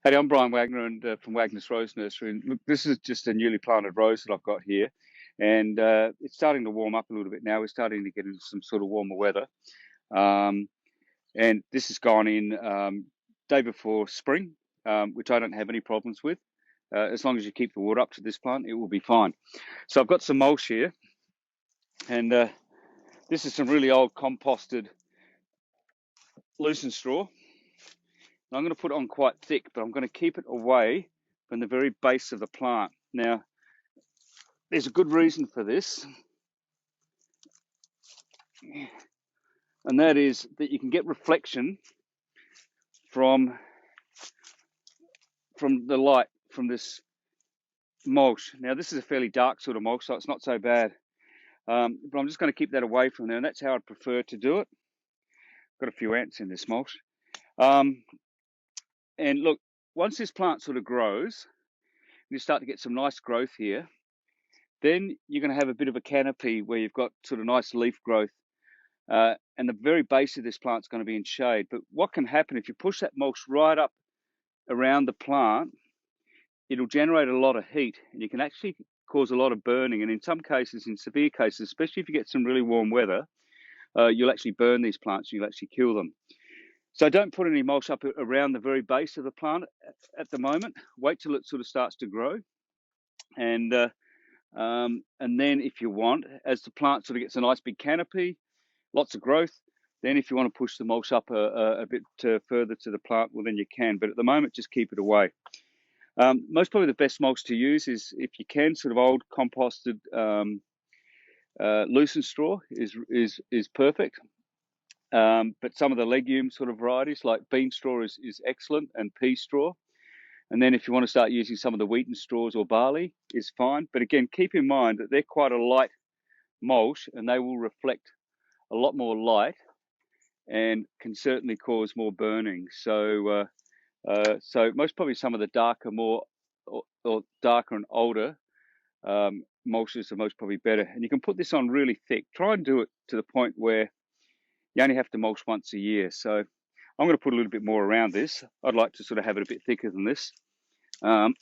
Hey, I'm Brian Wagner and from Wagner's Rose Nursery. And look, this is just a newly planted rose that I've got here, and it's starting to warm up a little bit now. We're starting to get into some sort of warmer weather, um, and this has gone in day before spring, which I don't have any problems with. As long as you keep the water up to this plant, it will be fine. So I've got some mulch here, and this is some really old composted lucern straw. I'm going to put it on quite thick, but I'm going to keep it away from the very base of the plant. Now, there's a good reason for this, and that is that you can get reflection from the light from this mulch. Now, this is a fairly dark sort of mulch, so it's not so bad, but I'm just going to keep that away from there, and that's how I'd prefer to do it. Got a few ants in this mulch. And look, once this plant sort of grows, and you start to get some nice growth here, then you're going to have a bit of a canopy where you've got sort of nice leaf growth, and the very base of this plant's going to be in shade. But what can happen if you push that mulch right up around the plant, it'll generate a lot of heat, and you can actually cause a lot of burning. And in some cases, in severe cases, especially if you get some really warm weather, you'll actually burn these plants, you'll actually kill them. So don't put any mulch up around the very base of the plant at the moment. Wait till it sort of starts to grow, and then if you want, as the plant sort of gets a nice big canopy, lots of growth, then if you want to push the mulch up a bit further to the plant, well, then you can. But at the moment, just keep it away. Most probably the best mulch to use is, if you can, sort of old composted lucerne straw is perfect. But some of the legume sort of varieties like bean straw is excellent, and pea straw. And then if you want to start using some of the wheaten straws or barley, is fine. But again, keep in mind that they're quite a light mulch, and they will reflect a lot more light and can certainly cause more burning. So most probably some of the darker, or darker and older mulches are most probably better. And you can put this on really thick. Try and do it to the point where you only have to mulch once a year. So I'm going to put a little bit more around this. I'd like to sort of have it a bit thicker than this. And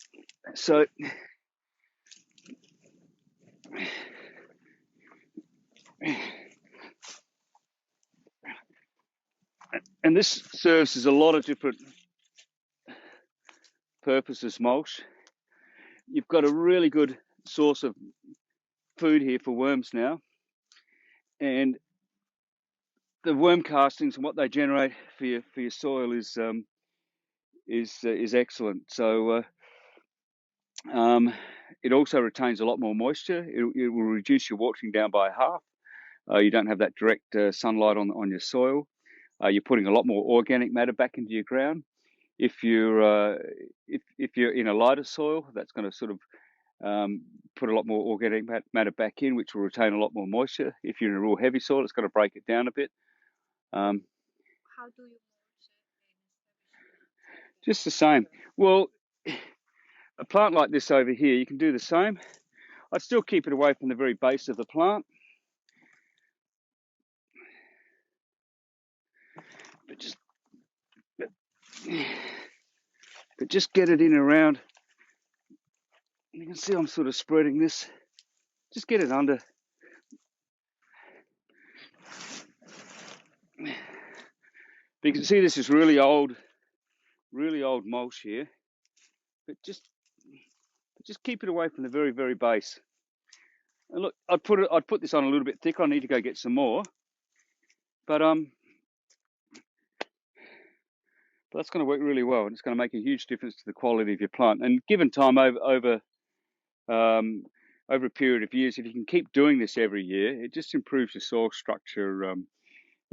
this serves as a lot of different purposes, mulch. You've got a really good source of food here for worms now, and the worm castings and what they generate for your soil is excellent. So it also retains a lot more moisture. It will reduce your watering down by half. You don't have that direct sunlight on your soil. You're putting a lot more organic matter back into your ground. If you're in a lighter soil, that's going to sort of put a lot more organic matter back in, which will retain a lot more moisture. If you're in a real heavy soil, it's going to break it down a bit. How do you mulch it? Just the same. Well, a plant like this over here, you can do the same. I'd still keep it away from the very base of the plant, but just get it in around. You can see I'm sort of spreading this. Just get it under. But you can see this is really old mulch here. But just keep it away from the very, very base. And look, I'd put this on a little bit thick. I need to go get some more. But that's going to work really well, and it's going to make a huge difference to the quality of your plant. And given time over a period of years, if you can keep doing this every year, it just improves your soil structure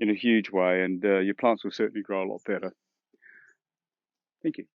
in a huge way, and your plants will certainly grow a lot better. Thank you.